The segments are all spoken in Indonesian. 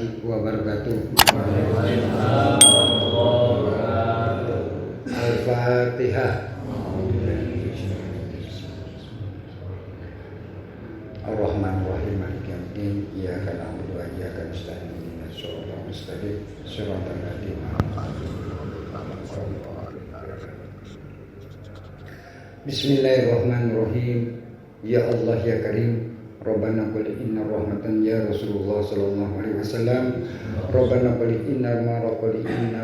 warahmatullahi wabarakatuh. Al-Fatihah. Ar-Rahman-Rahim Maliki yaumiddin. Iyyaka na'budu wa iyyaka nasta'in. Ihdinas siratal mustaqim. Shiratal ladzina an'amta 'alaihim. Bismillahirrahmanirrahim. Ya Allah ya Karim, Rabbana qul inna rahmatan ya Rasulullah sallallahu alaihi wasallam. Rabbana qul inna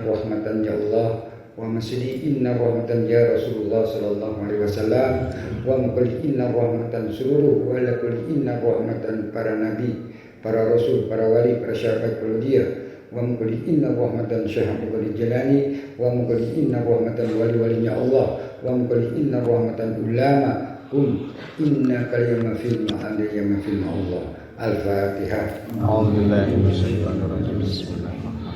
rahmatan ya Allah. Wa masdi inna rahmatan ya Rasulullah sallallahu alaihi wasallam. Wa qul inna rahmatan seluruh wa la qul inna rahmatan para nabi, para rasul, para wali, para syahadat dia. Wa qul inna rahmatan syahadat jalani. Wa qul inna rahmatan wali-walinya Allah. Wa qul inna rahmatan ulama. Inna kalima fil ma'ani yama fil Allah. Al-Fatihah. A'udzubillahi minasyaitonir rajim. Bismillahirrahmanirrahim.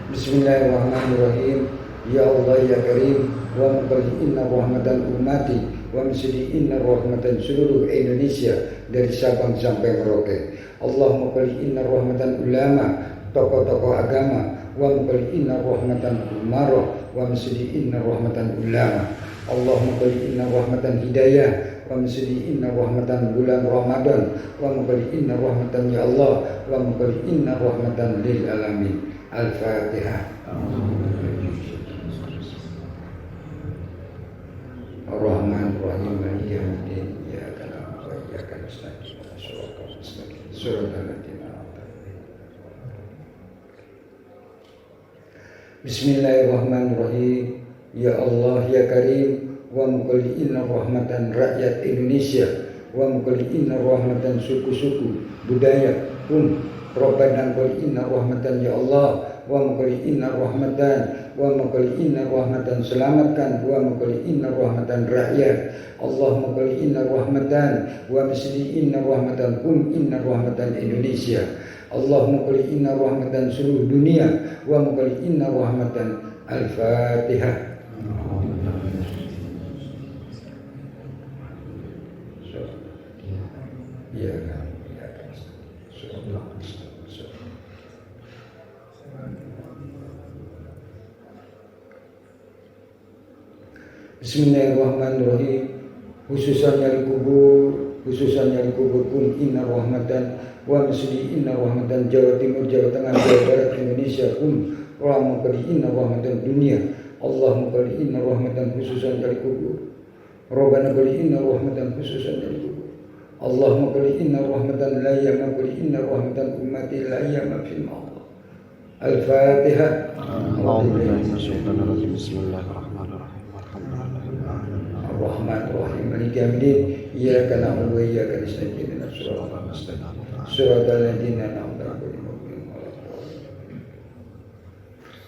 Bismillahirrahmanirrahim. Ya Allah ya Karim, wa qul inna rahmatan ummati wa misli inna rahmatan seluruh Indonesia dari Sabang sampai Merauke. Allahumma qul inna rahmatan ulama, tokoh-tokoh agama, wa qul inna rahmatan umarah wa misli inna rahmatan ulama. Allahumma qul inna rahmatan hidayah wa misli inna rahmatan bulan Ramadan wa qul inna rahmatan ya Allah wa qul inna rahmatan lil alamin. Al-Fatihah. Ar-Rahman-Rahim Maliki yaumiddin. Iyyaka na'budu wa iyyaka nasta'in. Shiratal ladzina an'amta 'alaihim. Bismillahirrahmanirrahim. Ya Allah ya Karim, wa qul inna rahmatan rakyat Indonesia, wa qul inna rahmatan suku-suku budaya Rabbana qul inna rahmatan ya Allah, wa qul inna rahmatan, wa qul inna rahmatan selamatkan, wa qul inna rahmatan rakyat. Allahumma qul inna rahmatan wa misli inna rahmatan inna rahmatan Indonesia. Allahumma qul inna rahmatan seluruh dunia, wa qul inna rahmatan. Al-Fatihah. Ya kan. Bismillahirrahmanirrahim. Khususan yang kubur pun inna rahmatan wa misli inna rahmatan Jawa Timur, Jawa Tengah, Jawa Barat, Indonesia pun Allahumma qul inna rahmatan dunia. Allahumma qul inna rahmatan khususan yang kubur. Rabbana qul inna rahmatan khususan yang kubur. Allahumma qul inna rahmatan la yama qul inna rahmatan ummati la yama fil Allah. Al-Fatihah. A'udzubillahi minasyaitonir rajim. Bismillahirrahmanirrahim. Ar-Rahman-Rahim Maliki yaumiddin. Iyyaka na'budu wa iyyaka nasta'in. Ihdinas siratal mustaqim. Shiratal ladzina an'amta 'alaihim.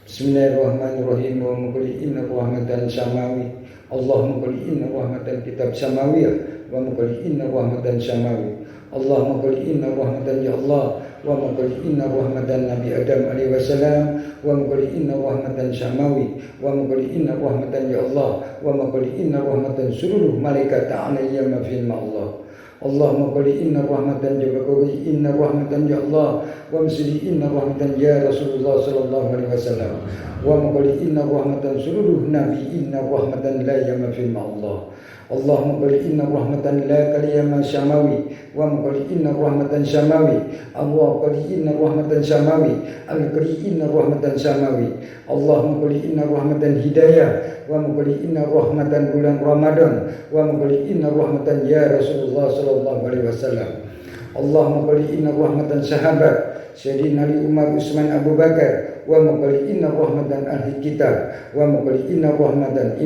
Bismillahirrahmanirrahim. Wa qul inna rahmatan samawi. Allahumma qul inna rahmatan kitab samawiyah, wa qul inna rahmatan samawi. Allahumma qul inna rahmatan ya Allah, wa qul inna rahmatan Nabi Adam alaihi wasallam, wa qul inna rahmatan samawi, wa qul inna rahmatan ya Allah, wa qul inna rahmatan seluruh malaikat ta'ala ma fil Allah. Allahumma qul inna rahmatan jabakawi inna rahmatan ya Allah, wa misli inna rahmatan ya Rasulullah sallallahu alaihi wasallam, wa qul inna rahmatan seluruh nabi inna rahmatan la yama fil Allah. Allahumma qul inna rahmatan la kaliyama samawi, wa qul inna rahmatan samawi. Allah qul inna rahmatan samawi, al-qul inna rahmatan samawi. Allahumma qul inna rahmatan hidayah, wa qul inna rahmatan bulan Ramadan, wa qul inna rahmatan ya Rasulullah sallallahu alaihi wasallam. Allahumma qul inna rahmatan sahabat Sayyidina Ali Umar Utsman Abu Bakar, wa qul inna rahmatan ahli kitab, wa qul inna rahmatan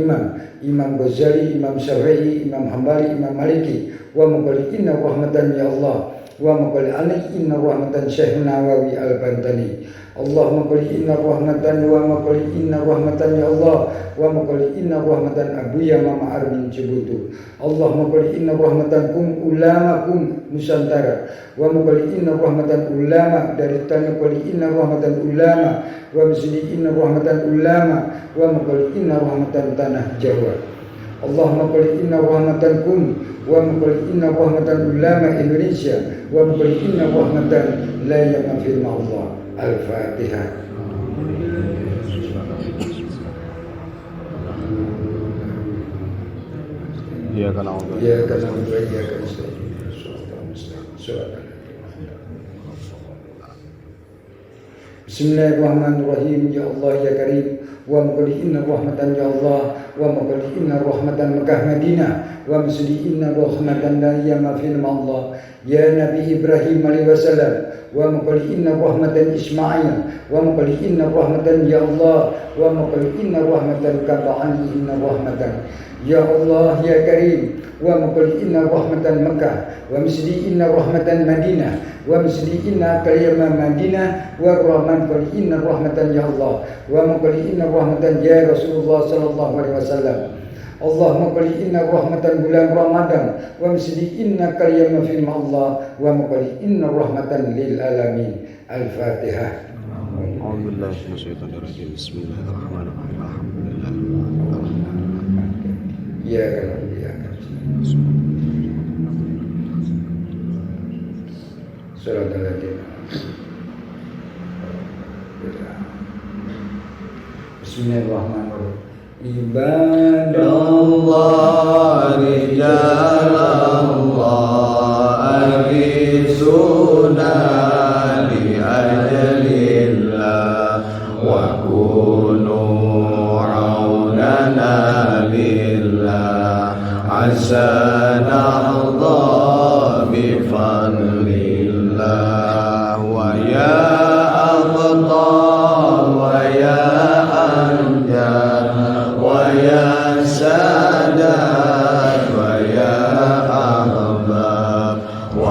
Imam Ghazali, Imam Syafi'i, Imam Hambali, Imam Maliki, wa qul inna rahmatan ya Allah, wa maqali alai inna rahmatan Syekh Nawawi Al-Bantani. Allahumma qali inna rahmatan wa maqali inna rahmatan ya Allah wa maqali inna rahmatan Abuya Mama Armin Cibutu. Allahumma qali inna rahmatan kum ulamakum Nusantara wa maqali inna rahmatan ulama dari tanah qali inna rahmatan ulama wa misli inna rahmatan ulama wa maqali inna rahmatan tanah Jawa. Allahumma qali inna rahmatan kum wa maqali inna rahmatan ulama Indonesia wa maqali inna rahmatan la yaghfir ma Allah. Al-Fatihah. Iyyaka na'budu Iyyaka na'budu wa iyyaka nasta'in. Bismillahirrahmanirrahim. Ya Allah ya Karim, wa maqali inna rahmatan ya Allah wa maqali inna rahmatan Mekah Madinah wa misli inna rahmatan la yamafil ma Allah ya Nabi Ibrahim alaihi wasallam wa maqali inna rahmatan Ismail wa maqali inna rahmatan ya Allah wa maqali inna rahmatan kaba'ani inna rahmatan ya Allah ya Karim wa maqali inna rahmatan Mekah wa misli inna rahmatan Madinah wa misli inna kalimah Madinah wa rahman qali inna rahmatan ya Allah wa maqali inna rahmatan ya Rasulullah sallallahu alaihi wasallam. Allahumma qali inna rahmatan bulan Ramadan wa misli inna kalimah fi Allah wa maqali inna rahmatan lil alamin. Al-Fatihah. A'udzu billahi minasyaitonir rajim. Bismillahirrahmanirrahim. Alhamdulillah. Ya Allah ya Surat Al-Fatihah. Bismillahirrahmanirrahim. Ibadallah rijalallah aghithuna li ajalillah wa kunu aunana lillah asanahda bifadlillah wa ya abtal wa ya anjad wa ya sadat wa ya ahbab wa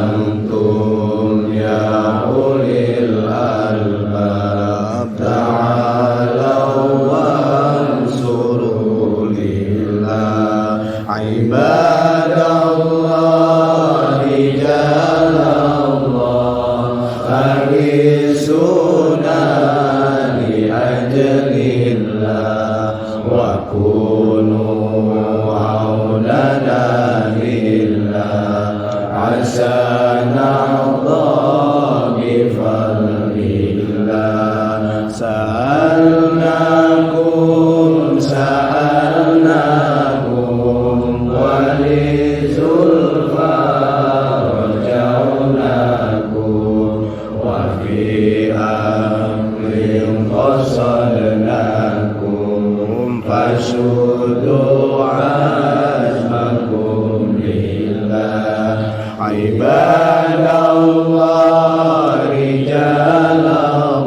antum ya ulil albab ta'alau wansuru lillah ibadallah rijalallah aghithuna li ajlillah wa kunu aunana lillah asanahda bifadlillah sa'alnakum walizulfa rajaunakum wa fi amrin qasadnakum fasudu azmakum lillah ibadallah rijalallah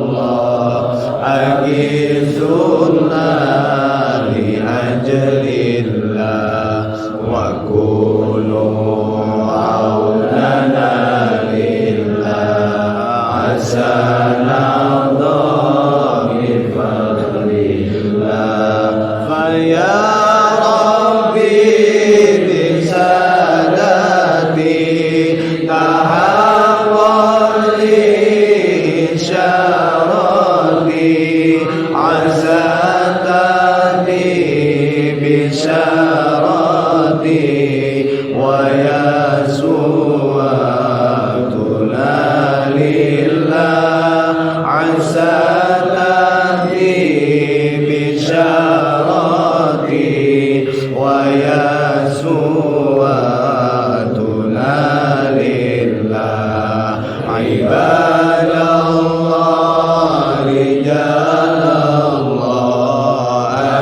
aghithuna li ajlillah wa kunu aunana lillah asanahda bifadlillah faya rabbi bisadati tahawali syarati azatani bisyarati wa yasuwatuna lillah azatani bisyarati wa yasuwatuna lillah ibadallah rijalallah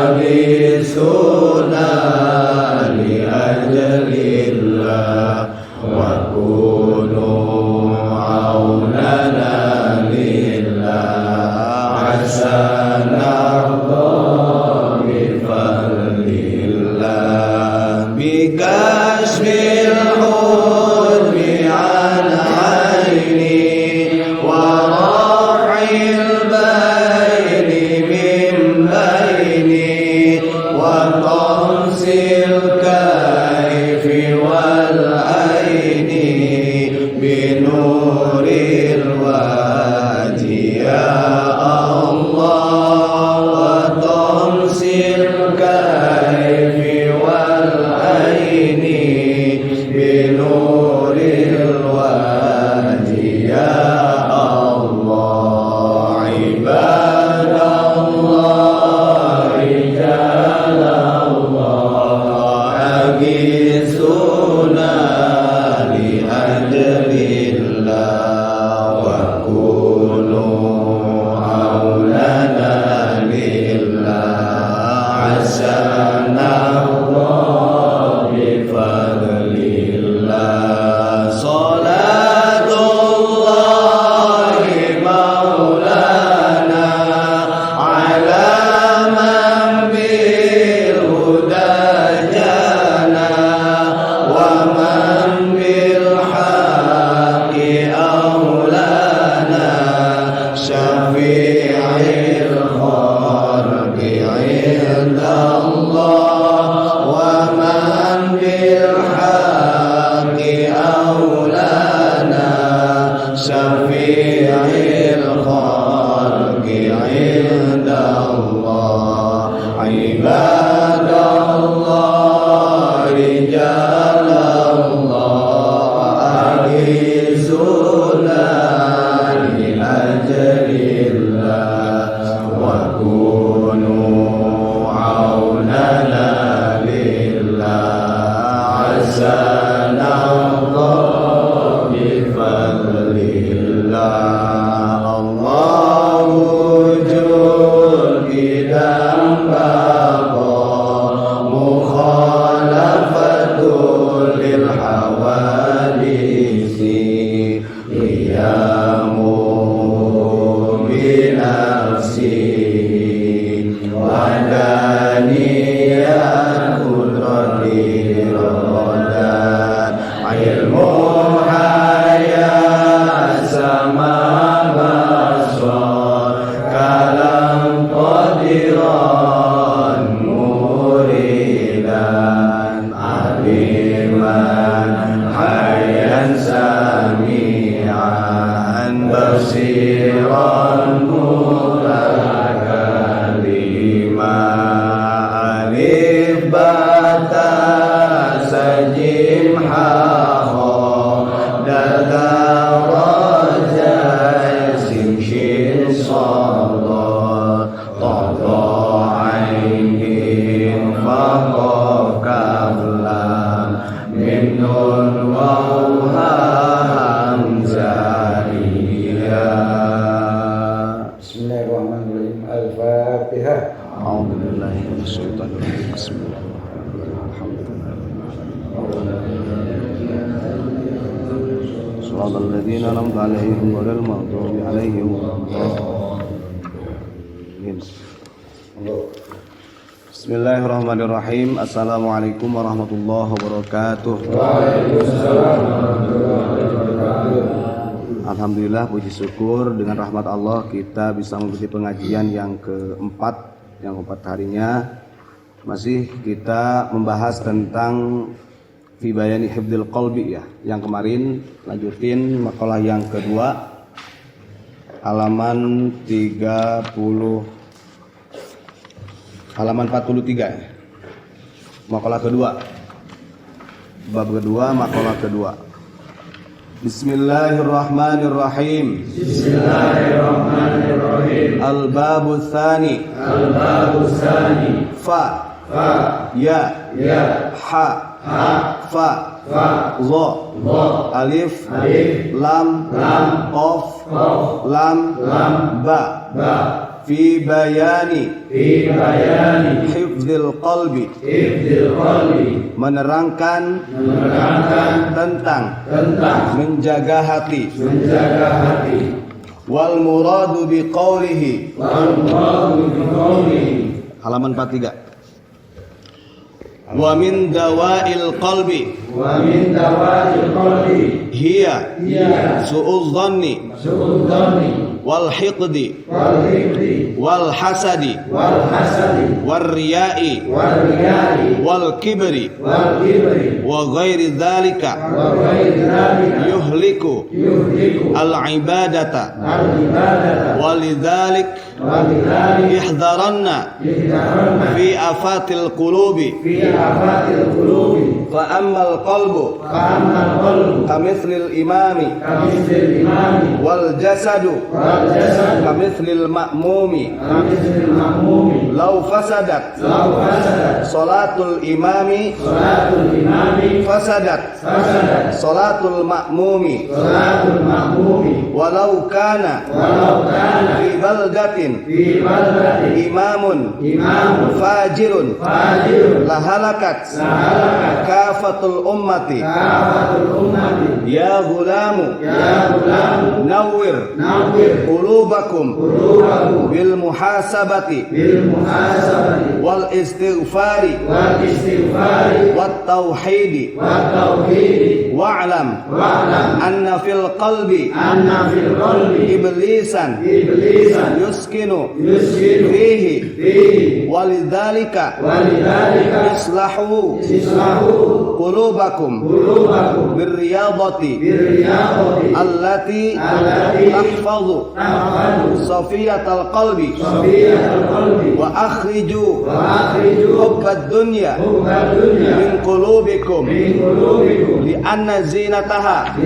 aghithuna li ajlillah wa kunu aunana lillah asanahda bifadlillah bikashfil hudbi ala الكيف والعين بنور الوجه يا الله وطمس الكيف والعين بنور الوجه يا الله عباد الله رجال الله أغيثونا لأجل الله وكونوا عوننا لله عسانا الله بفضل الله صلاة الله مولانا على من بالهدى جانا ومن بالحق أولانا شفيع الخلق عند الله ومن بالحق أولانا شفيع الخلق عند الله عباد الله رجال الله أغيثونا لأجل الله وكونوا عوننا لله عسانا الله بفضل الله الله وجود قدام بقى مخالفة للحوادث قيام بنفسه ودانية قدرة إرادة علم حياة سما بصر كلام قدرا مريدا عليما حيا سميعا بصيرا متكلما ألف باتا سجيم حاخا ددا رجا سمشين صدا طغى عين فقف كفلا من نون وهمزة Bismillahirrahmanirrahim. Al-Fatihah. أعوذ بالله من الشيطان الرجيم بسم الله الرحمن الرحيم الحمد لله صراط الذين أنعمت عليهم غير المغضوب عليهم ولا الضالين بسم الله الرحمن الرحيم Assalamualaikum warahmatullahi wabarakatuh. Waalaikumsalam warahmatullahi wabarakatuh. Alhamdulillah, puji syukur dengan rahmat Allah kita bisa mengikuti pengajian yang keempat harinya. Masih kita membahas tentang fi bayani hifdzil qalbi ya. Yang kemarin lanjutin makalah yang kedua halaman 43 ya. Makalah kedua. Bab kedua, makalah kedua. Bismillahirrahmanirrahim. Bismillahirrahmanirrahim. Al-babu tsani. Fa. Ya. Ha. Fa. Dha. Alif. Lam. Qaf. Lam. Ba. Fi bayani hifdzil qalbi menerangkan tentang menjaga hati wal muradu biqaulihi halaman 43 wa min dawail qalbi hiya su'udz dhanni wal hiqdi wal hasadi wal riya'i wal kibri wa ghairi dzalika yuhliku al ibadata walidzalik ihdaranna fi afatil qulubi fa ammal qalbu kamithlil imami wal jasadu kamithlil ma'mumi law fasadat salatul imami fasadat salatul ma'mumi walau kana fi baldatin imamun fajirun lahalakat kafatul ummati ya gulamu nawwir qulubakum bil muhasabati wal istighfari wat tauhidi wa'lam anna fil qalbi iblisan yuskinu fihi walidzalika islahu qulubakum birriyadati allati tahfazu safiyatal qalbi wa akhriju hubbad dunya min qulubikum li anna zinataha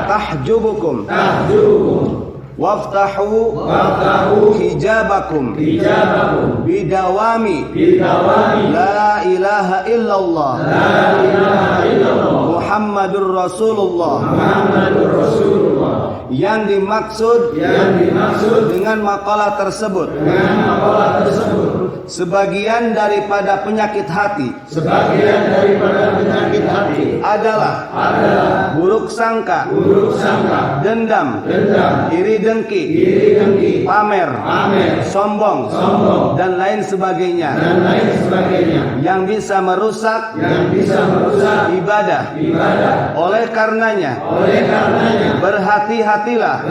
tahjubukum waftahu hijabakum bidawami la ilaha illallah Muhammadur Rasulullah. Yang dimaksud dengan makalah tersebut sebagian daripada penyakit hati adalah buruk sangka, dendam, iri dengki, pamer, sombong, dan lain sebagainya yang bisa merusak ibadah. Oleh karenanya berhati-hatilah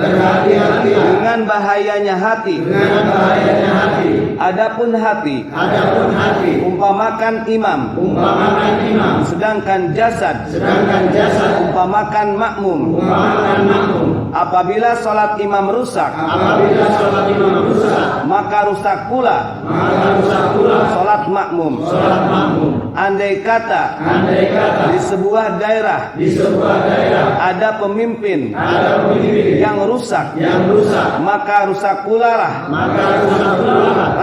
dengan bahayanya hati. Adapun hati umpamakan imam, sedangkan jasad umpamakan makmum. Apabila salat imam rusak, maka rusak pula salat makmum. Andai kata di sebuah daerah ada pemimpin yang rusak, maka rusak pula lah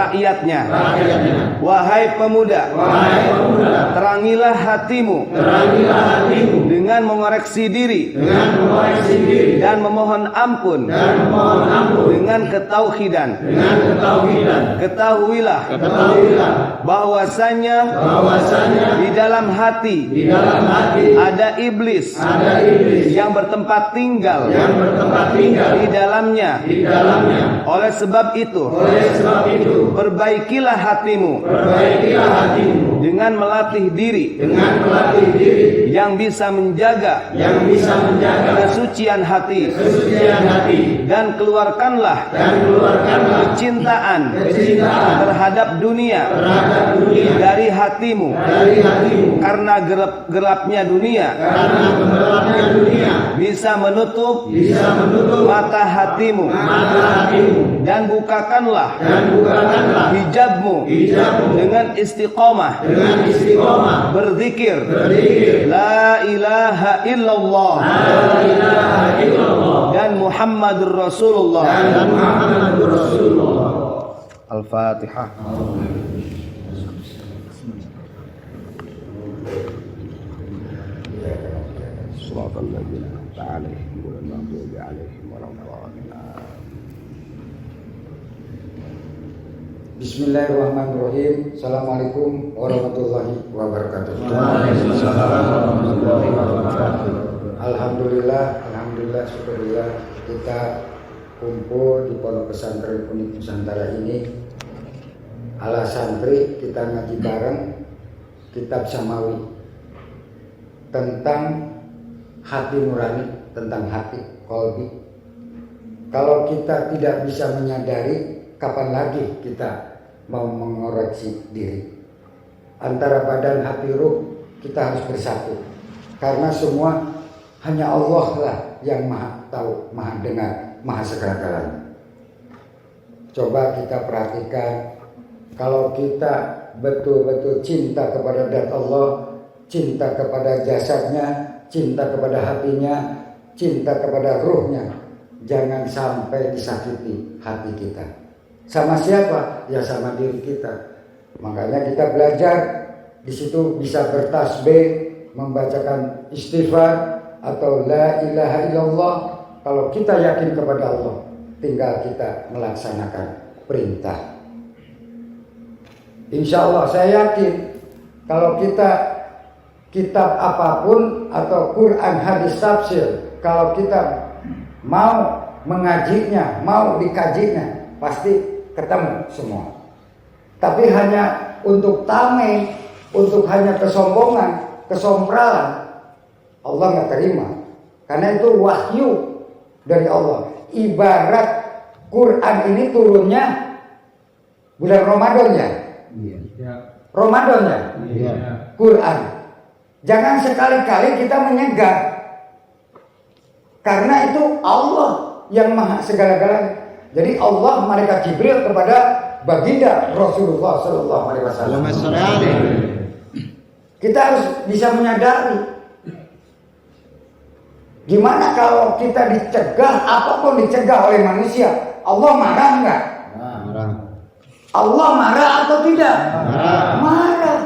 rakyatnya. Wahai pemuda, terangilah hatimu dengan mengoreksi diri dan memohon ampun dengan ketauhidan. Ketahuilah bahwasanya di dalam hati ada iblis yang bertempat tinggal di dalamnya. Oleh sebab itu perbaikilah hatimu dengan melatih diri yang bisa menjaga kesucian hati, dan keluarkanlah kecintaan terhadap dunia dari hatimu, karena gelapnya dunia bisa menutup mata hatimu, dan bukakanlah hijabmu dengan istiqomah berzikir la ilaha illallah dan Muhammadur Rasulullah. Al-Fatihah. Shiratal ladzina an'amta 'alaihim ghairil maghdubi 'alaihim waladdallin. Bismillahirrahmanirrahim. Assalamualaikum warahmatullahi wabarakatuh. Alhamdulillah, syukurillah kita kumpul di Pondok Pesantren Unik Nusantara ini. Ala santri kita ngaji bareng kitab Samawi tentang hati nurani, tentang hati kolbi. Kalau kita tidak bisa menyadari, kapan lagi kita mau mengoreksi diri? Antara badan, hati, ruh, kita harus bersatu. Karena semua hanya Allah lah yang maha tahu, maha dengar, maha segala-galanya. Coba kita perhatikan, kalau kita betul-betul cinta kepada zat Allah, cinta kepada jasadnya, cinta kepada hatinya, cinta kepada ruhnya, jangan sampai disakiti hati kita. Sama siapa? Ya sama diri kita. Makanya kita belajar di situ bisa bertasbih, membacakan istighfar atau la ilaha illallah. Kalau kita yakin kepada Allah, tinggal kita melaksanakan perintah. Insya Allah saya yakin kalau kita kitab apapun atau Quran, hadis, tafsir, kalau kita mau mengajinya, mau dikajinya, pasti ketemu semua. Tapi hanya untuk tameng, untuk hanya kesombongan, kesombralan, Allah nggak terima. Karena itu wahyu dari Allah. Ibarat Quran ini turunnya bulan Ramadan ya. Ramadan ya. Quran. Jangan sekali-kali kita menyegah. Karena itu Allah yang maha segala-galanya. Jadi Allah malaikat Jibril kepada baginda Rasulullah Sallallahu Alaihi Wasallam. Kita harus bisa menyadari. Gimana kalau kita dicegah, apapun dicegah oleh manusia, Allah marah enggak? Marah. Allah marah atau tidak? Marah.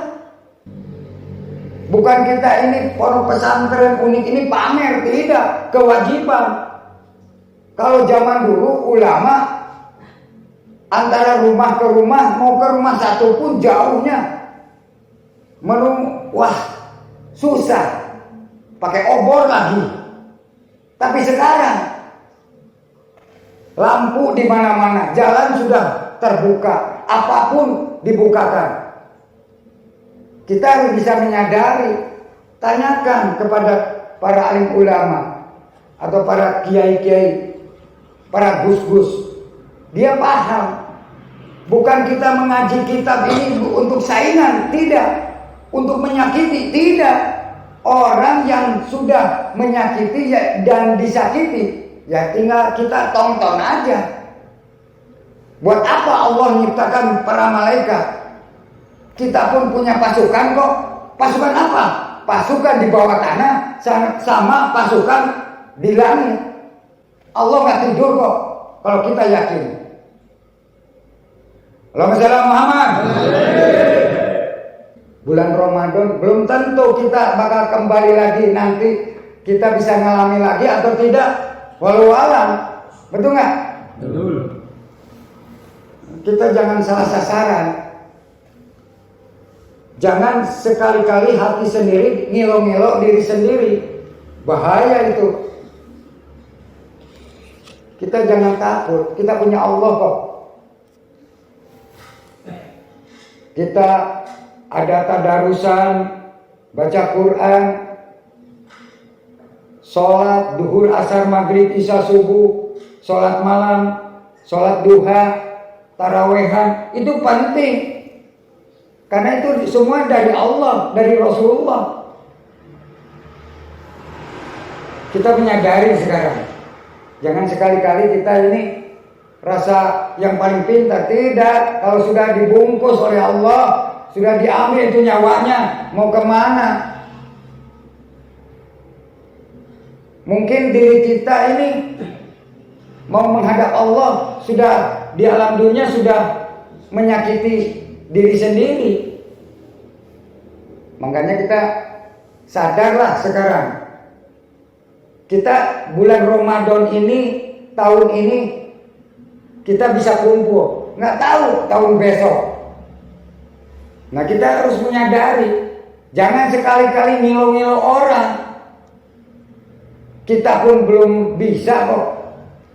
Bukan kita ini pondok pesantren unik ini pamer, tidak, kewajiban. Kalau zaman dulu ulama antara rumah ke rumah, mau ke rumah satu pun jauhnya, wah susah, pakai obor lagi. Tapi sekarang lampu di mana-mana, jalan sudah terbuka, apapun dibukakan. Kita harus bisa menyadari, tanyakan kepada para alim ulama atau para kiai-kiai, para gus-gus. Dia paham. Bukan kita mengaji kitab ini untuk saingan, tidak. Untuk menyakiti, tidak. Orang yang sudah menyakiti dan disakiti, ya tinggal kita tonton aja. Buat apa Allah menciptakan para malaikat? Kita pun punya pasukan kok. Pasukan apa? Pasukan di bawah tanah sama pasukan di langit. Allah nggak tidur kok. Kalau kita yakin. Allahumma shalli ala Muhammad. Bulan Ramadan belum tentu kita bakal kembali lagi, nanti kita bisa ngalami lagi atau tidak. Walau alam, betul nggak? Betul. Kita jangan salah sasaran. Jangan sekali-kali hati sendiri ngilo-ngilo diri sendiri. Bahaya itu. Kita jangan takut. Kita punya Allah kok. Kita ada tadarusan, baca Quran, sholat duhur, asar, maghrib, isya, subuh, sholat malam, sholat duha, tarawehan, itu penting. Karena itu semua dari Allah, dari Rasulullah. Kita menyadari sekarang. Jangan sekali-kali kita ini rasa yang paling pintar. Tidak, kalau sudah dibungkus oleh Allah, sudah diambil itu nyawanya, mau kemana? Mungkin diri kita ini mau menghadap Allah, sudah di alam dunia sudah menyakiti diri sendiri. Makanya kita sadarlah sekarang. Kita bulan Ramadan ini, tahun ini kita bisa kumpul. Nggak tahu tahun besok. Nah kita harus menyadari, jangan sekali-kali ngilo-ngilo orang. Kita pun belum bisa kok.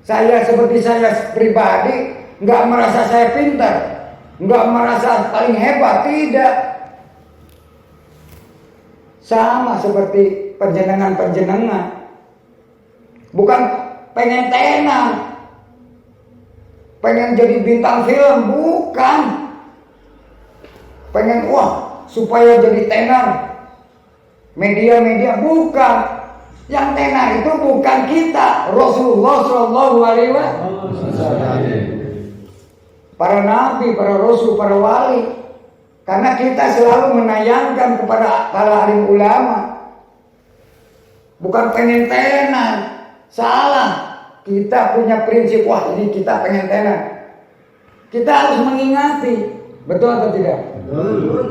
Saya seperti saya pribadi nggak merasa saya pintar, nggak merasa paling hebat, tidak. Sama seperti penjenengan-penjenengan. Bukan pengen tenar, pengen jadi bintang film, bukan. Pengen supaya jadi tenar media-media, bukan. Yang tenar itu bukan kita, Rasulullah Shallallahu Alaihi Wasallam, para nabi, para rasul, para wali. Karena kita selalu menayangkan kepada para alim ulama, bukan pengen tenar. Salah. Kita punya prinsip, ini kita pengen tenar. Kita harus mengingati, betul atau tidak? Betul.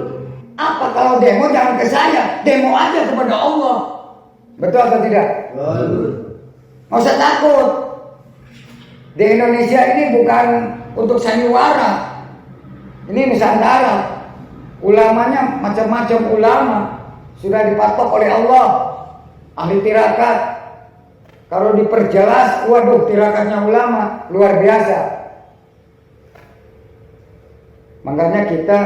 Apa kalau demo jangan ke saya, demo aja kepada Allah. Betul atau tidak? Betul. Nggak usah takut. Di Indonesia ini bukan untuk sandiwara. Ini Nusantara. Ulamanya macam-macam ulama. Sudah dipatok oleh Allah. Ahli tirakat. Kalau diperjelas, tirakatnya ulama luar biasa. Makanya kita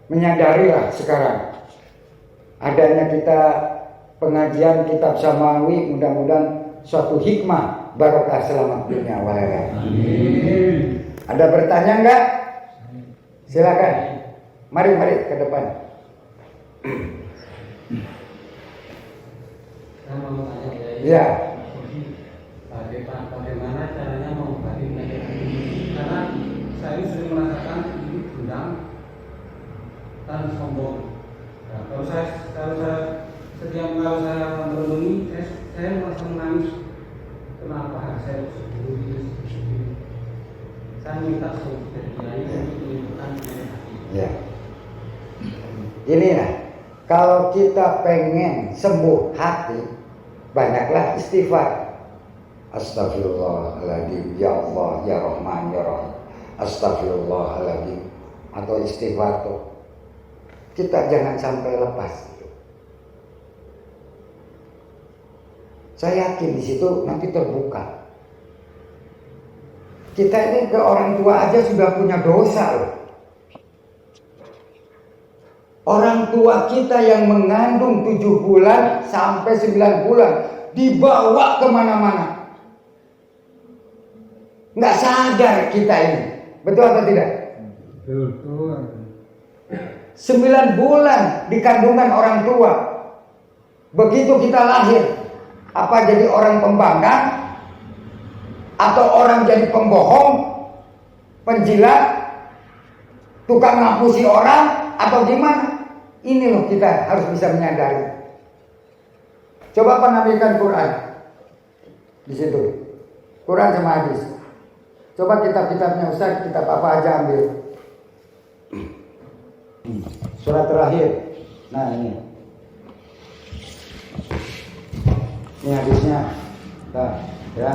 menyadarilah sekarang adanya kita pengajian kitab Samawi, mudah-mudahan suatu hikmah barokah selamat dunia wal akhirat. Amin. Ada bertanya enggak? Silakan. Mari ke depan. Saya mau tanya ya. Bagaimana caranya mengobati penyakit ini? Karena saya sering merasakan ini gendang dan sombong. Nah, kalau saya merenungi, saya merasa menangis. Kenapa saya sendiri? Saya minta solusi dari Kiai untuk menyembuhkan penyakit hati. Ya. Ini ya, kalau kita pengen sembuh hati, banyaklah istighfar. Astagfirullahaladzim, ya Allah, ya Rahman, ya Rahim. Astagfirullahaladzim. Atau istighfar tuh. Kita jangan sampai lepas. Saya yakin di situ nanti terbuka. Kita ini ke orang tua aja sudah punya dosa loh. Orang tua kita yang mengandung 7 bulan sampai 9 bulan dibawa kemana-mana. Nggak sadar kita ini. Betul atau tidak? Betul. 9 bulan di kandungan orang tua. Begitu kita lahir, apa jadi orang pembangkang? Atau orang jadi pembohong? Penjilat? Tukang ngapusi orang? Atau gimana? Ini loh kita harus bisa menyadari. Coba penampilkan Quran. Di situ. Quran sama hadis. Coba kitab-kitabnya Ustaz, kitab apa aja ambil. Surat terakhir. Nah ini. Ini hadisnya. Nah, ya.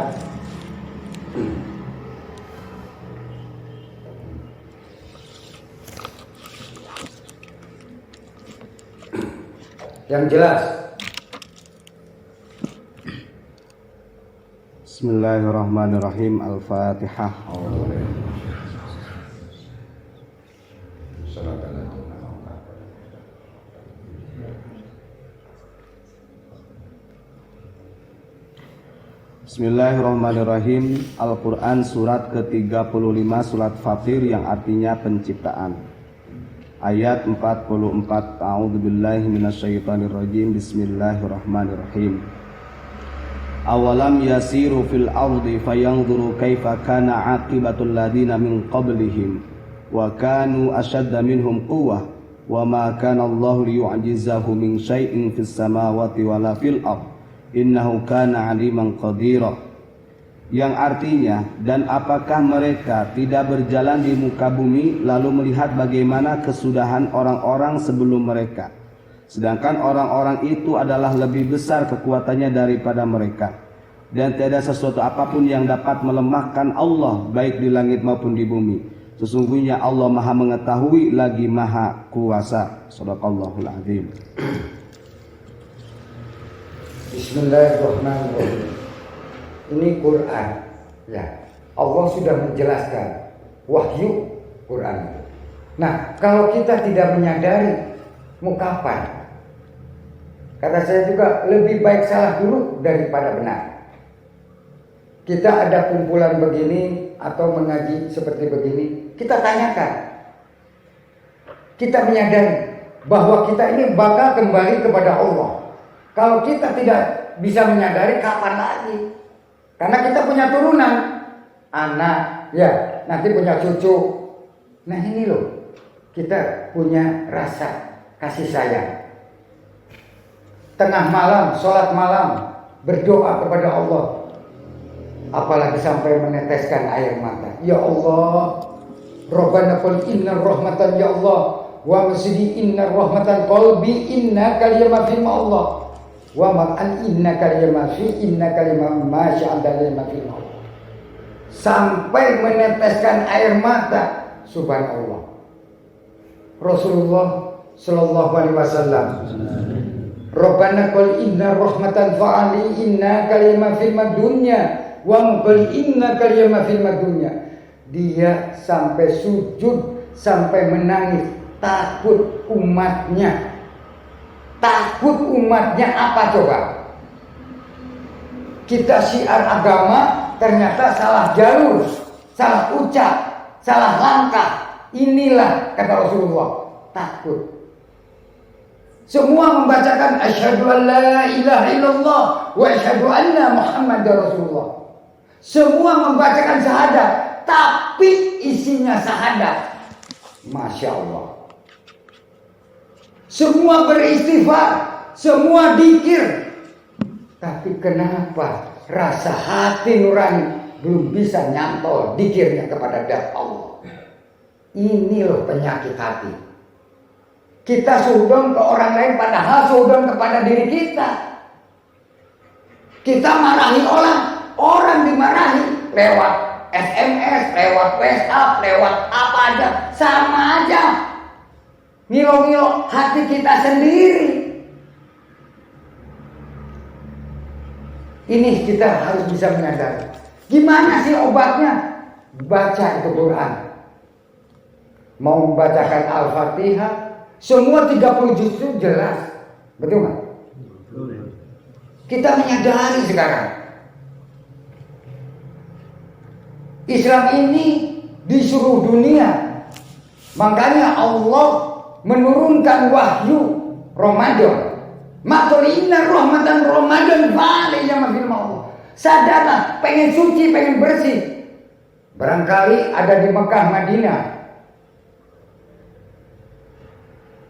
Yang jelas. Bismillahirrahmanirrahim. Al-Fatihah. Bismillahirrahmanirrahim. Al-Quran surat ke-35 surat Fatir yang artinya penciptaan. Ayat 44. A'udzubillahi minasyaitonirrajim. Bismillahirrahmanirrahim. Awalam yasiru fil ardi fayanzuru kaifa kana aqibatul ladina min qablihim wa kanu ashadda minhum quwwah wa ma kana Allahu liyu'jizahu min syai'in fis samawati wala fil ard innahu kana 'aliman qadira. Yang artinya, dan apakah mereka tidak berjalan di muka bumi lalu melihat bagaimana kesudahan orang-orang sebelum mereka, sedangkan orang-orang itu adalah lebih besar kekuatannya daripada mereka, dan tiada sesuatu apapun yang dapat melemahkan Allah baik di langit maupun di bumi. Sesungguhnya Allah Maha mengetahui lagi Maha kuasa. Shadaqallahul adzim. Bismillahirrahmanirrahim. Ini Quran, ya. Allah sudah menjelaskan wahyu Quran. Nah, kalau kita tidak menyadari, mau kapan? Kata saya juga, lebih baik salah dulu daripada benar. Kita ada kumpulan begini, atau mengaji seperti begini, kita tanyakan. Kita menyadari bahwa kita ini bakal kembali kepada Allah. Kalau kita tidak bisa menyadari, kapan lagi? Karena kita punya turunan, anak, ya, nanti punya cucu. Nah ini loh, kita punya rasa kasih sayang. Tengah malam, sholat malam, berdoa kepada Allah. Apalagi sampai meneteskan air mata. Ya Allah, Rabbana qul inna rahmatan ya Allah. Wa masjidi inna rahmatan qalbi inna kalima fi Allah. Wa ma'an inna kalima fi inna kalima masya'adalima fi Allah. Sampai meneteskan air mata, subhanallah. Rasulullah sallallahu alaihi wasallam, Rabbana qul inna rahmatan fa'ali inna kalima fil dunya wa qul inna kalima fil dunya. Dia sampai sujud, sampai menangis, takut umatnya. Takut umatnya apa coba? Kita syiar agama ternyata salah jalur, salah ucap, salah langkah. Inilah kata Rasulullah, takut. Semua membacakan asyhadu an la ilaha illallah wa asyhadu anna Muhammadar Rasulullah. Semua membacakan syahadat, tapi isinya syahadat. Masya Allah. Semua beristighfar, semua dikir. Tapi kenapa rasa hati nurani belum bisa nyantol dikirnya kepada zat Allah? Ini loh penyakit hati. Kita sudon ke orang lain padahal sudon kepada diri kita. Kita marahi orang, orang dimarahi lewat SMS, lewat WhatsApp, lewat apa aja, sama aja. Ngilo-ngilo hati kita sendiri. Ini kita harus bisa menyadari. Gimana sih obatnya? Baca itu Quran. Mau membacakan Al-Fatihah, semua 30 juz itu jelas. Betul nggak? Kita menyadari sekarang. Islam ini di seluruh dunia. Makanya Allah menurunkan wahyu Ramadan. Makulina rahmatan Ramadan valenya mafil Allah. Sadarlah, pengen suci, pengen bersih. Barangkali ada di Mekah, Madinah.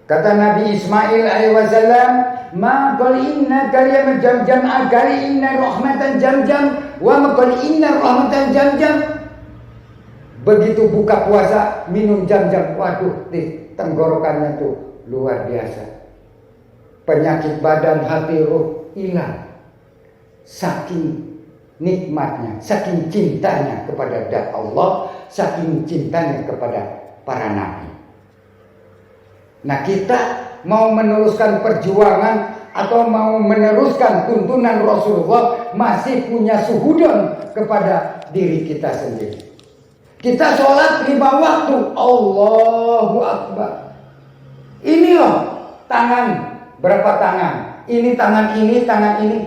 Kata Nabi Ismail alaihi wasallam, "Ma qul inna karyam jam-jam agari inna rahmatan jam-jam wa ma qul inna rahmatan jam-jam." Begitu buka puasa, minum jam-jam, waduh, tenggorokannya tuh luar biasa. Penyakit badan, hati, ruh hilang. Saking nikmatnya, saking cintanya kepada zat Allah, saking cintanya kepada para nabi. Nah, kita mau meneruskan perjuangan atau mau meneruskan tuntunan Rasulullah, masih punya suhudon kepada diri kita sendiri. Kita sholat 5 waktu, Allahu Akbar. Ini loh tangan, berapa tangan? Ini tangan ini, tangan ini.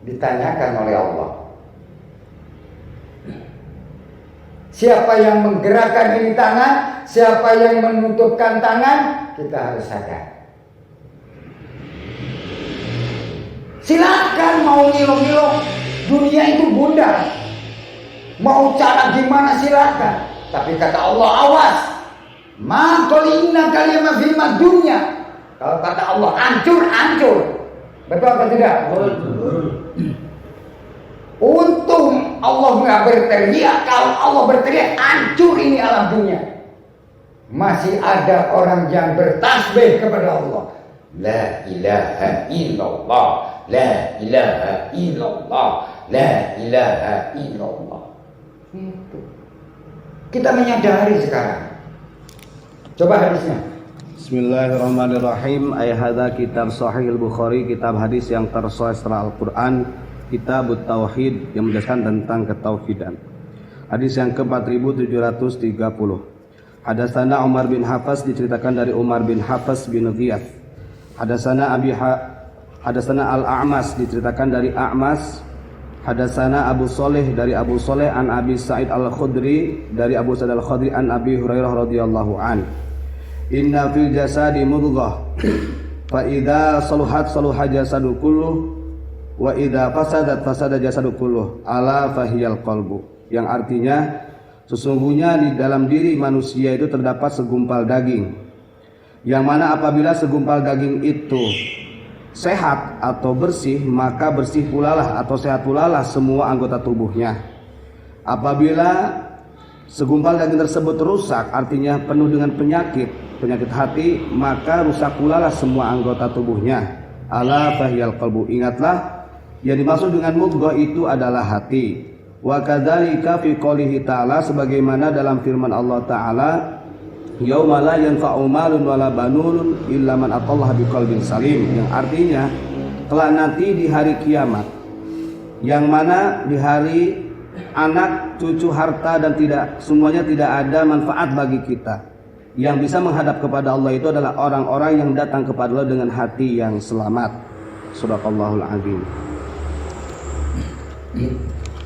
Ditanyakan oleh Allah. Siapa yang menggerakkan ini tangan, siapa yang menutupkan tangan, kita harus sadar. Silakan mau ngilo-ngilo, dunia itu bundar. Mau cara gimana silakan. Tapi kata Allah, awas. Ma qul inna kalima fil dunya. Kalau kata Allah hancur, hancur. Betul atau tidak? Betul. Untung Allah nggak berteriak. Kalau Allah berteriak, hancur ini alam dunia. Masih ada orang yang bertasbih kepada Allah. La ilaha illallah, la ilaha illallah, la ilaha illallah. Itu. Kita menyadari sekarang. Coba hadisnya. Bismillahirrahmanirrahim. Hadza kitab Sahih Al-Bukhari, kitab hadis yang tersahih setelah Al-Qur'an, kitab Tauhid yang menjelaskan tentang ketauhidan. Hadis yang ke-4730. Hadatsana Umar bin Hafs, diceritakan dari Umar bin Hafs bin Ghiyas. Hadatsana Hadatsana Al-A'mas, diceritakan dari A'mas. Hadatsana Abu Shalih dari Abu Shalih an Abi Sa'id Al-Khudri dari Abu Sa'id Al-Khudri an Abi Hurairah radhiyallahu an. Inna fil jasadi mudghah fa idza saluhat saluha jasadu kulluh wa idza fasadat fasada jasadu kulluh ala fahiyal qalbu. Yang artinya sesungguhnya di dalam diri manusia itu terdapat segumpal daging, yang mana apabila segumpal daging itu sehat atau bersih, maka bersih pulalah atau sehat pulalah semua anggota tubuhnya. Apabila segumpal daging tersebut rusak, artinya penuh dengan penyakit hati, maka rusak pulalah semua anggota tubuhnya. Ala fahiyal qalbu. Ingatlah, yang dimaksud dengan mudghah itu adalah hati. Wa kadzalika fi qoulihi ta'ala, sebagaimana dalam firman Allah Ta'ala, yauma la yanfa'u malun wala banun illa man atallaha biqalbin salim, yang artinya kelak nanti di hari kiamat, yang mana di hari anak, cucu, harta dan semuanya tidak ada manfaat bagi kita. Yang bisa menghadap kepada Allah itu adalah orang-orang yang datang kepada Allah dengan hati yang selamat. Shadaqallahul azim.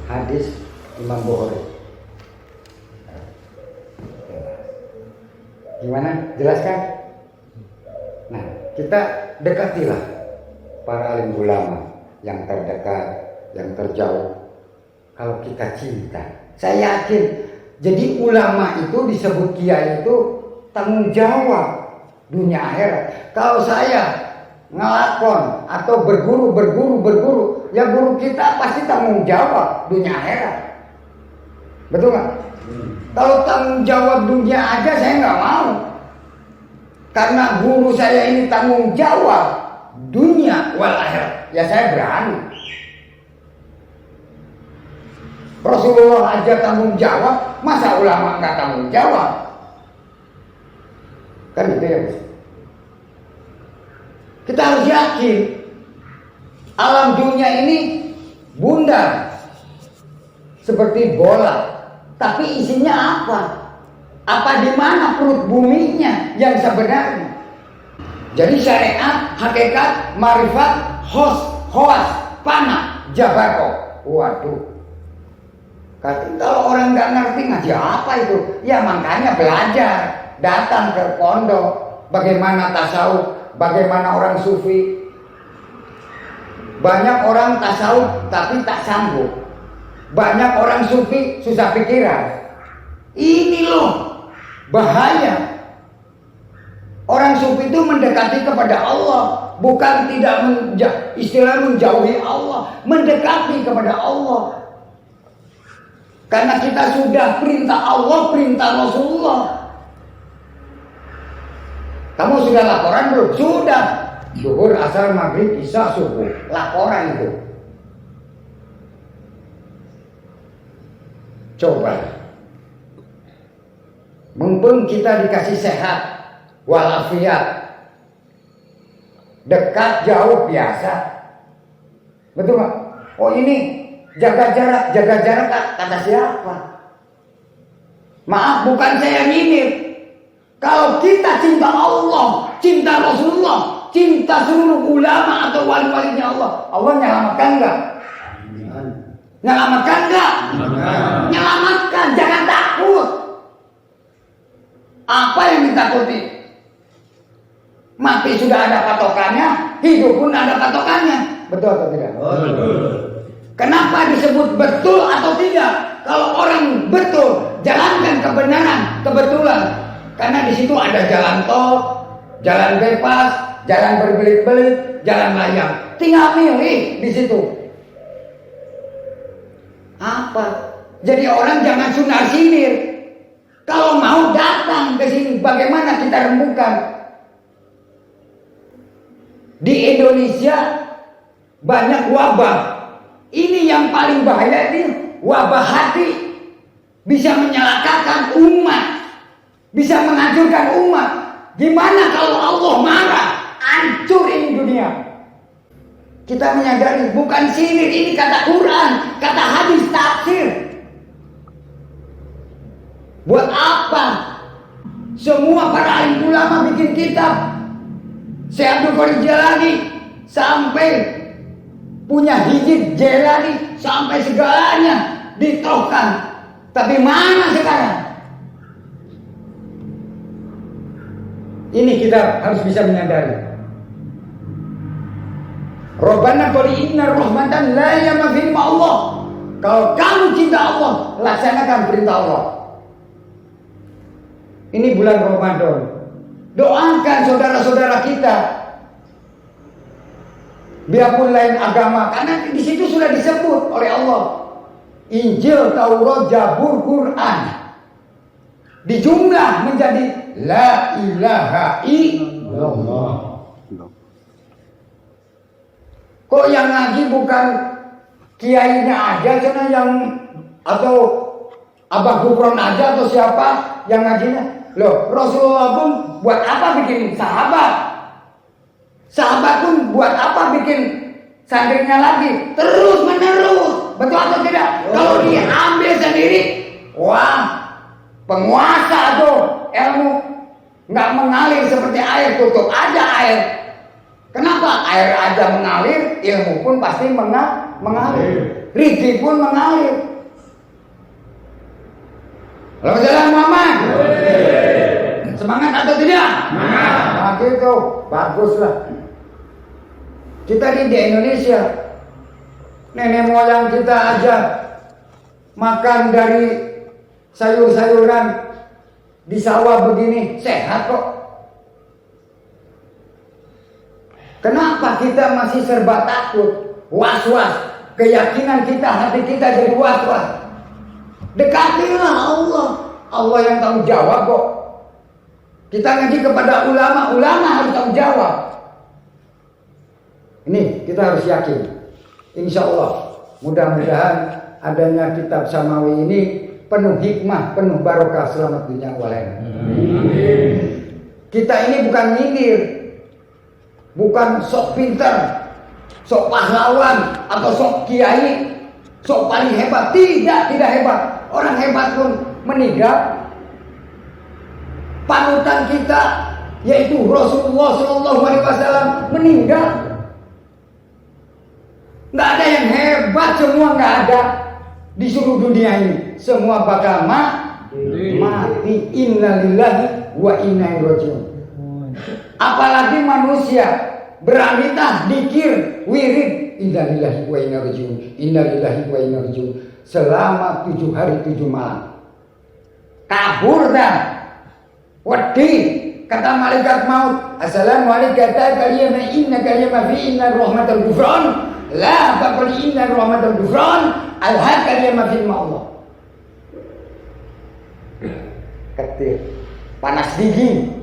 Hadis Imam Bukhari. Gimana? Jelaskan? Nah, kita dekatilah para alim ulama yang terdekat, yang terjauh. Kalau kita cinta, saya yakin. Jadi ulama itu disebut kiai itu tanggung jawab dunia akhirat. Kalau saya ngelakon atau berguru, ya guru kita pasti tanggung jawab dunia akhirat. Betul nggak? Kalau tanggung jawab dunia aja saya nggak mau, karena guru saya ini tanggung jawab dunia wal akhirat, ya saya berani. Rasulullah aja tanggung jawab, masa ulama nggak tanggung jawab? Kan gitu ya, Bos. Kita harus yakin alam dunia ini bundar seperti bola, tapi isinya apa? Apa di mana perut buminya yang sebenarnya? Jadi syariat, hakikat, marifat, khawas, panah, jabako. Waduh. Kalau orang nggak ngerti ngaji apa itu? Ya makanya belajar, datang ke pondok, bagaimana tasawuf, bagaimana orang sufi. Banyak orang tasawuf tapi tak sanggup. Banyak orang sufi susah pikiran. Ini loh bahaya. Orang sufi itu mendekati kepada Allah, bukan tidak istilah menjauhi Allah, mendekati kepada Allah. Karena kita sudah perintah Allah, perintah Rasulullah. Kamu sudah laporan belum? Sudah. Zuhur, asar, maghrib, isya, subuh. Laporan itu. Coba. Mumpung kita dikasih sehat walafiat, dekat jauh biasa. Betul nggak? Oh ini jaga jarak kata siapa? Maaf, bukan saya nyindir. Kalau kita cinta Allah, cinta Rasulullah, cinta seluruh ulama atau wali-walinya Allah, Allah nyelamatkan enggak? Nyelamatkan enggak? Nyelamatkan, jangan takut. Apa yang ditakuti? Mati sudah ada patokannya, hidup pun ada patokannya. Betul atau tidak? Betul. Kenapa disebut betul atau tidak? Kalau orang betul, jalankan kebenaran, kebetulan. Karena di situ ada jalan tol, jalan bebas, jalan berbelit-belit, jalan layang. Tinggal milih di situ. Apa? Jadi orang jangan sunar sinir. Kalau mau datang ke sini, bagaimana kita rembukan? Di Indonesia banyak wabah. Ini yang paling bahaya, ini wabah hati. Bisa menyelakakan umat, bisa menghancurkan umat. Gimana kalau Allah marah? Hancur ini dunia. Kita menyadari bukan sinir, ini kata Quran, kata hadis tafsir. Buat apa? Semua para alim ulama bikin kitab. Syekh Abdul Qadir Jilani sampai punya hijab jelani sampai segalanya ditohkan. Tapi mana sekarang? Ini kita harus bisa menyadari. Rabbana qul inna rahmatan la yamfil Allah. Kalau kamu cinta Allah, laksanakan perintah Allah. Ini bulan Ramadan. Doakan saudara-saudara kita. Biarpun lain agama, karena di situ sudah disebut oleh Allah. Injil, Taurat, Zabur, Quran. Dijumlah menjadi la ilaha illallah. Kok yang ngaji bukan kiainya aja, cina yang atau Abah Gufron aja atau siapa yang ngajinya? Loh, Rasulullah pun buat apa bikin sahabat? Sahabat pun buat apa bikin santrinya lagi? Terus menerus, betul atau tidak? Kalau diambil sendiri, wah, penguasa tuh ilmu nggak mengalir seperti air, tutup aja air. Kenapa? Air aja mengalir, ilmu pun pasti mengalir. Rizki pun mengalir. Lalu jalan Muhammad. Semangat atau tidak? Semangat. Nah gitu, baguslah. Kita di Indonesia, nenek moyang kita aja makan dari sayur-sayuran di sawah begini, sehat kok. Kenapa kita masih serba takut, was-was, keyakinan kita, hati kita jadi was-was? Dekatilah Allah, Allah yang tanggung jawab kok. Kita ngaji kepada ulama, ulama harus tanggung jawab. Ini kita harus yakin. Insya Allah, mudah-mudahan adanya kitab Samawi ini penuh hikmah, penuh barokah selamat dunia wal akhirat. Kita ini bukan nyindir, bukan sok pinter, sok pahlawan atau sok kiai, sok paling hebat. Tidak hebat. Orang hebat pun meninggal. Panutan kita yaitu Rasulullah SAW meninggal. Nggak ada yang hebat, semua nggak ada di seluruh dunia ini. Semua bakal mati. Innalillahi wa inna ilaihi rajiun. Apalagi manusia berani dikir, wirid, innalillahi wa inna rajiun, innalillahi wa inna rajiun selama 7 hari 7 malam. Kabur dah. Wedi kata malaikat maut, assalamualaikum kalian inna kalian fi inna rahmatal ghufran la faqul inna rahmatal ghufran alhaq kalian fi Allah. Ketir, panas dingin.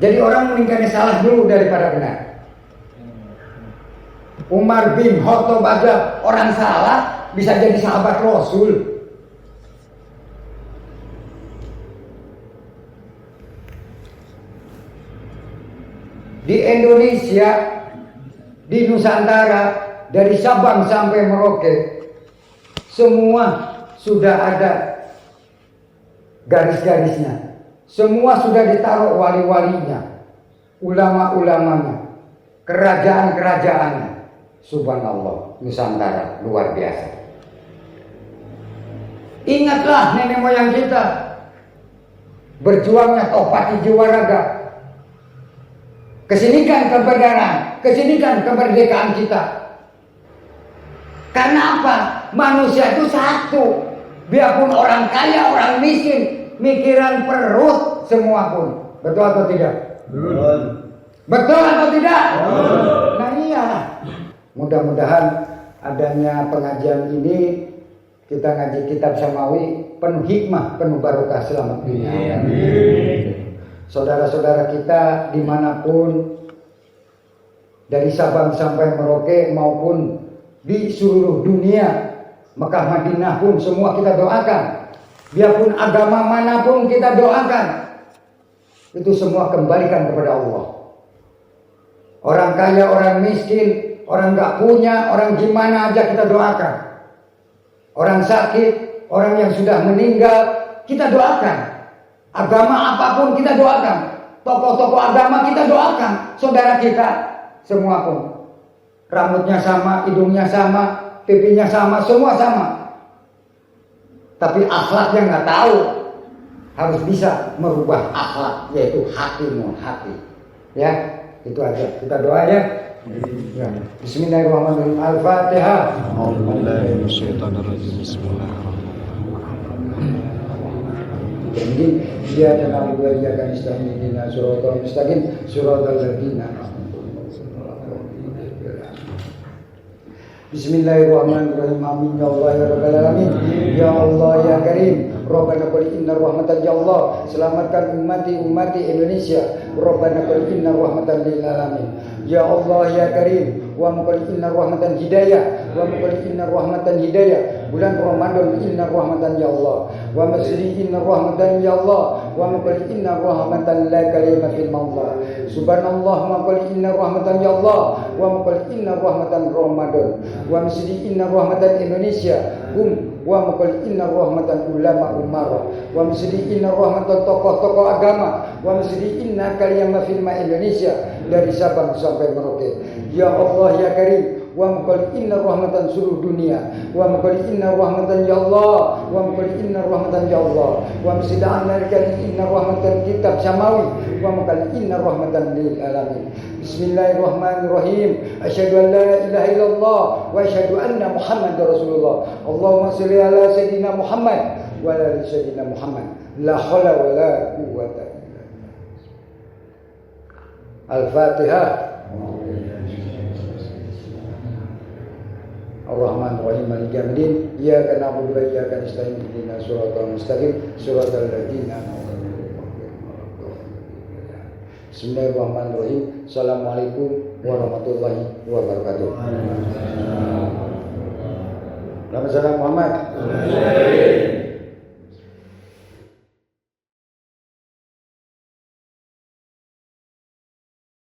Jadi orang meninggalnya salah dulu daripada benar. Umar bin Khattab aja orang salah bisa jadi sahabat Rasul. Di Indonesia, di Nusantara, dari Sabang sampai Merauke, semua sudah ada garis-garisnya. Semua sudah ditaruh wali-walinya, ulama-ulamanya, kerajaan-kerajaannya. Subhanallah, Nusantara luar biasa. Ingatlah nenek moyang kita, berjuangnya Tohpati Jiwaraga, kesinikan kebenaran, kesinikan kemerdekaan kita. Karena apa? Manusia itu satu. Biarpun orang kaya, orang miskin, mikiran perut semua pun. Betul atau tidak? Betul atau tidak? Nah iya. Mudah-mudahan adanya pengajian ini, kita ngaji kitab Samawi penuh hikmah, penuh barokah selamat dunia. Saudara-saudara kita dimanapun, dari Sabang sampai Merauke maupun di seluruh dunia, Mekah Madinah pun semua kita doakan. Biarpun agama manapun kita doakan, itu semua kembalikan kepada Allah. Orang kaya, orang miskin, orang gak punya, orang gimana aja kita doakan. Orang sakit, orang yang sudah meninggal, kita doakan. Agama apapun kita doakan. tokoh-tokoh agama kita doakan, saudara kita semua pun rambutnya sama, hidungnya sama, pipinya sama, semua sama. Tapi akhlaknya nggak tahu. Harus bisa merubah akhlak, yaitu hati. Ya, itu aja. Kita doa ya. Ya. Bismillahirrahmanirrahim. Al-Fatihah. Jadi dia dan Abu Bakar akan istiqomah suratul mustaqim suratul ladina. Bismillahirrahmanirrahim. Amin ya Allah ya rabbal alamin. Ya Allah ya Karim. Rabbana qul inna rahmatan ya Allah. Selamatkan ummati Indonesia. Rabbana qul inna rahmatan lil alamin. Ya Allah ya Karim. Wa qul inna rahmatan hidayah. Wa qul inna rahmatan hidayah. Bulan Ramadan inna rahmatan ya Allah. Wa masri inna rahmatan ya Allah. Wa qul inna rahmatan la kalima fil mawla. Subhanallah wa qul inna rahmatan ya Allah. Wa qul inna rahmatan Ramadan. Wa masri inna rahmatan Indonesia. Wa qul inna rahmatan ulama umara. Wa masri inna rahmatan tokoh-tokoh agama. Wa masri inna kalima fil ma Indonesia dari Sabang sampai Merauke. Ya Allah ya Karim. Wa qul inna rahmatan seluruh dunia. Wa qul inna rahmatan ya Allah. Wa qul inna rahmatan ya Allah. Wa msida'an inna rahmatan kitab samawi. Wa qul inna rahmatan lil alamin. Bismillahirrahmanirrahim. Asyhadu an la ilaha illallah wa asyhadu anna Muhammadar Rasulullah. Allahumma shalli ala sayidina Muhammad wa ala sayidina Muhammad. La haula wa la quwwata illa billah. Al-Fatihah. Ar-Rahman Ar-Rahim Maliki Yawmiddin. Iyyaka na'budu wa iyyaka nasta'in. Ihdinas siratal mustaqim siratal ladzina an'amta 'alaihim. Bismillahirrahmanirrahim. Assalamualaikum warahmatullahi wabarakatuh. Nama saya Muhammad.